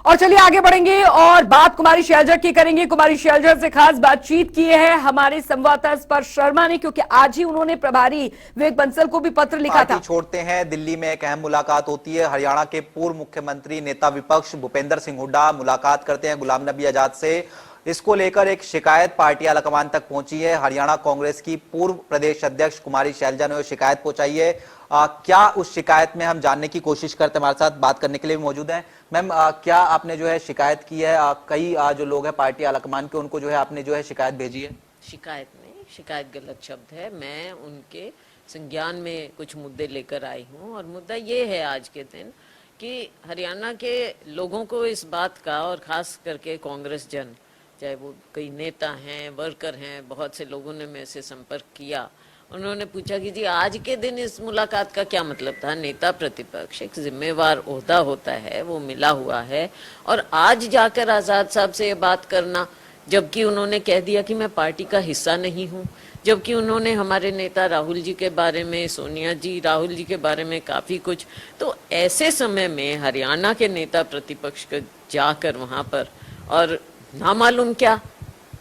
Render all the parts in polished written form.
और चलिए आगे बढ़ेंगे और बात कुमारी शैलजा की करेंगे। कुमारी शैलजा से खास बातचीत की है हमारे संवाददाता स्पर्श शर्मा ने, क्योंकि आज ही उन्होंने प्रभारी विवेक बंसल को भी पत्र लिखा था। छोड़ते हैं, दिल्ली में एक अहम मुलाकात होती है। हरियाणा के पूर्व मुख्यमंत्री नेता विपक्ष भूपेंद्र सिंह हुड्डा मुलाकात करते हैं गुलाम नबी आजाद से। इसको लेकर एक शिकायत पार्टी आलाकमान तक पहुंची है। हरियाणा कांग्रेस की पूर्व प्रदेश अध्यक्ष कुमारी शैलजा ने शिकायत पहुंचाई है। क्या उस शिकायत में हम जानने की कोशिश करते हैं। हमारे साथ बात करने के लिए भी मौजूद हैं। मैम, क्या आपने शिकायत की है? कई जो लोग हैं पार्टी आलाकमान के, उनको आपने शिकायत भेजी है? शिकायत नहीं, शिकायत गलत शब्द है। मैं उनके संज्ञान में कुछ मुद्दे लेकर आई हूँ और मुद्दा ये है आज के दिन कि हरियाणा के लोगों को इस बात का, और खास करके कांग्रेस जन, चाहे वो कई नेता हैं, वर्कर हैं, बहुत से लोगों ने मेरे से संपर्क किया। उन्होंने पूछा कि जी आज के दिन इस मुलाकात का क्या मतलब था। नेता प्रतिपक्ष एक जिम्मेवार ओहदा होता है, वो मिला हुआ है, और आज जाकर आजाद साहब से ये बात करना, जबकि उन्होंने कह दिया कि मैं पार्टी का हिस्सा नहीं हूँ, जबकि उन्होंने हमारे नेता राहुल जी के बारे में, सोनिया जी, राहुल जी के बारे में काफी कुछ। तो ऐसे समय में हरियाणा के नेता प्रतिपक्ष को जाकर वहां पर, और ना मालूम क्या,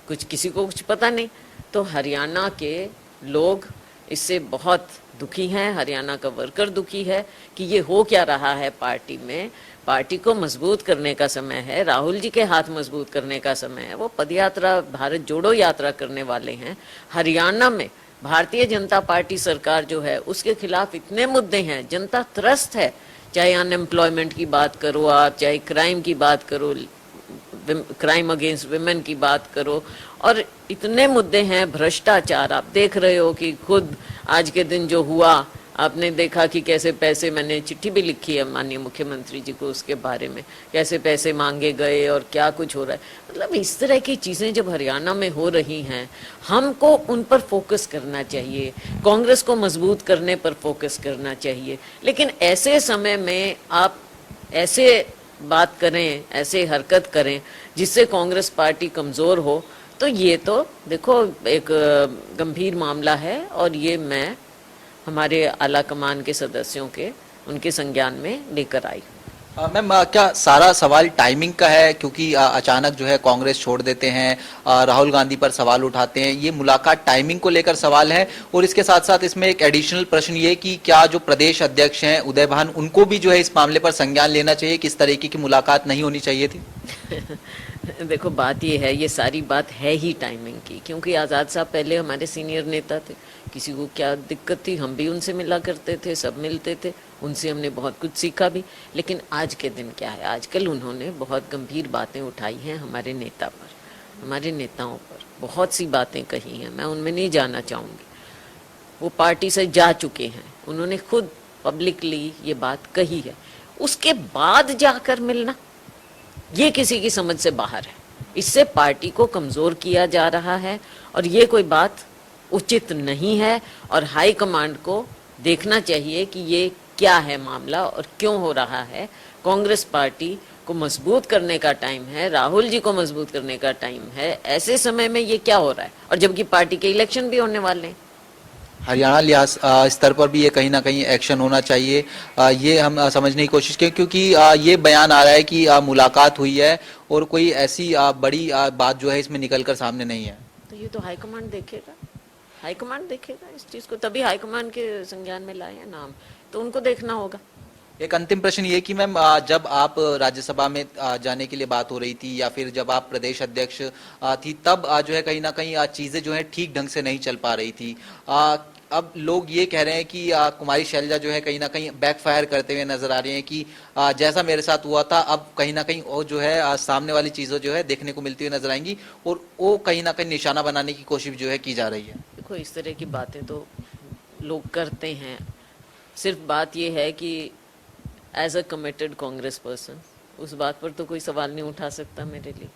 कुछ किसी को कुछ पता नहीं, तो हरियाणा के लोग इससे बहुत दुखी हैं। हरियाणा का वर्कर दुखी है कि ये हो क्या रहा है पार्टी में। पार्टी को मजबूत करने का समय है, राहुल जी के हाथ मजबूत करने का समय है। वो पदयात्रा, भारत जोड़ो यात्रा करने वाले हैं। हरियाणा में भारतीय जनता पार्टी सरकार जो है उसके खिलाफ इतने मुद्दे हैं, जनता त्रस्त है। चाहे अनएम्प्लॉयमेंट की बात करो आप, चाहे क्राइम की बात करो, क्राइम अगेंस्ट विमेन की बात करो, और इतने मुद्दे हैं। भ्रष्टाचार आप देख रहे हो कि खुद आज के दिन जो हुआ, आपने देखा कि कैसे पैसे, मैंने चिट्ठी भी लिखी है माननीय मुख्यमंत्री जी को उसके बारे में, कैसे पैसे मांगे गए और क्या कुछ हो रहा है। मतलब इस तरह की चीजें जब हरियाणा में हो रही हैं, हमको उन पर फोकस करना चाहिए, कांग्रेस को मजबूत करने पर फोकस करना चाहिए। लेकिन ऐसे समय में आप ऐसे बात करें, ऐसे हरकत करें जिससे कांग्रेस पार्टी कमजोर हो, तो ये तो देखो एक गंभीर मामला है, और ये मैं हमारे आला कमान के सदस्यों के, उनके संज्ञान में लेकर आई। मैम, क्या सारा सवाल टाइमिंग का है? क्योंकि अचानक कांग्रेस छोड़ देते हैं, राहुल गांधी पर सवाल उठाते हैं, ये मुलाकात टाइमिंग को लेकर सवाल है। और इसके साथ साथ इसमें एक एडिशनल प्रश्न ये कि क्या जो प्रदेश अध्यक्ष हैं उदय भान, उनको भी इस मामले पर संज्ञान लेना चाहिए, किस तरीके की मुलाकात नहीं होनी चाहिए थी? देखो बात ये है, ये सारी बात है ही टाइमिंग की, क्योंकि आजाद साहब पहले हमारे सीनियर नेता थे। किसी को क्या दिक्कत थी, हम भी उनसे मिला करते थे, सब मिलते थे, उनसे हमने बहुत कुछ सीखा भी। लेकिन आज के दिन क्या है, आजकल उन्होंने बहुत गंभीर बातें उठाई हैं हमारे नेता पर, हमारे नेताओं पर बहुत सी बातें कही हैं, मैं उनमें नहीं जाना चाहूँगी। वो पार्टी से जा चुके हैं, उन्होंने खुद पब्लिकली ये बात कही है, उसके बाद जाकर मिलना ये किसी की समझ से बाहर है। इससे पार्टी को कमजोर किया जा रहा है, और ये कोई बात उचित नहीं है। और हाई कमांड को देखना चाहिए कि ये क्या है मामला और क्यों हो रहा है। कांग्रेस पार्टी को मजबूत करने का टाइम है, राहुल जी को मजबूत करने का टाइम है। ऐसे समय में ये क्या हो रहा है, और जबकि पार्टी के इलेक्शन भी होने वाले हैं। हरियाणा लिहाज स्तर पर भी ये कहीं ना कहीं एक्शन होना चाहिए, ये हम समझने की कोशिश करें। क्योंकि ये बयान आ रहा है कि मुलाकात हुई है और कोई ऐसी बड़ी बात इसमें निकलकर सामने नहीं है। तो ये तो हाईकमांड देखेगा, हाईकमांड देखेगा इस चीज को, तभी हाईकमांड के संज्ञान में लाए हैं नाम, तो उनको देखना होगा। एक अंतिम प्रश्न ये कि मैम, जब आप राज्यसभा में जाने के लिए बात हो रही थी, या फिर जब आप प्रदेश अध्यक्ष थी, तब कहीं ना कहीं चीजें ठीक ढंग से नहीं चल पा रही थी। अब लोग ये कह रहे हैं कि कुमारी शैलजा कहीं ना कहीं बैकफायर करते हुए नजर आ रही हैं कि जैसा मेरे साथ हुआ था, अब कहीं ना कहीं वो सामने वाली चीजें देखने को मिलती हुई नजर आएंगी, और वो कहीं ना कहीं निशाना बनाने की कोशिश की जा रही है। देखो इस तरह की बातें तो लोग करते हैं, सिर्फ बात ये है कि as a committed Congress person उस बात पर तो कोई सवाल नहीं उठा सकता मेरे लिए।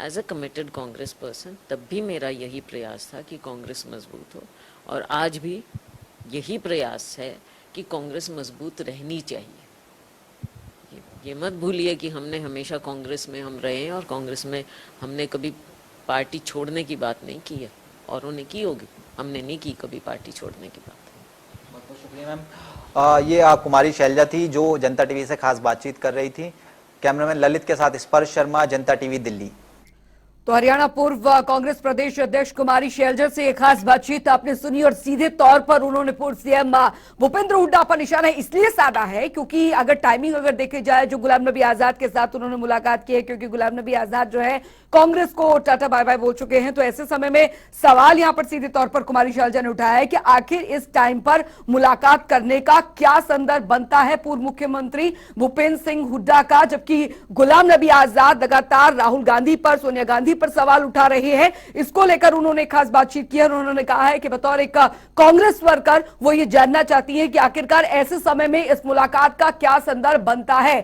As a committed Congress person तब भी मेरा यही प्रयास था कि कांग्रेस मजबूत हो, और आज भी यही प्रयास है कि कांग्रेस मजबूत रहनी चाहिए। ये मत भूलिए कि हमने हमेशा कांग्रेस में हम रहे हैं, और कांग्रेस में हमने कभी पार्टी छोड़ने की बात नहीं की है, औरों ने की होगी, हमने नहीं की कभी पार्टी छोड़ने की बात। बहुत बहुत शुक्रिया मैम। ये कुमारी शैलजा थी जो जनता टीवी से खास बातचीत कर रही थी। कैमरामैन ललित के साथ स्पर्श शर्मा, जनता टीवी, दिल्ली। तो हरियाणा पूर्व कांग्रेस प्रदेश अध्यक्ष कुमारी शैलजा से एक खास बातचीत आपने सुनी और सीधे तौर पर उन्होंने पूर्व सीएम भूपेंद्र हुड्डा पर निशाना इसलिए साधा है क्योंकि अगर टाइमिंग अगर देखी जाए जो गुलाम नबी आजाद के साथ उन्होंने मुलाकात की है, क्योंकि गुलाम नबी आजाद जो है कांग्रेस को टाटा बाय बाय बोल चुके हैं, तो ऐसे समय में सवाल यहां पर सीधे तौर पर कुमारी शैलजा ने उठाया है कि आखिर इस टाइम पर मुलाकात करने का क्या संदर्भ बनता है पूर्व मुख्यमंत्री भूपेंद्र सिंह हुड्डा का, जबकि गुलाम नबी आजाद लगातार राहुल गांधी पर, सोनिया गांधी पर सवाल उठा रहे हैं। इसको लेकर उन्होंने खास बातचीत की है और उन्होंने कहा है कि बतौर एक कांग्रेस वर्कर वो ये जानना चाहती हैं कि आखिरकार ऐसे समय में इस मुलाकात का क्या संदर्भ बनता है।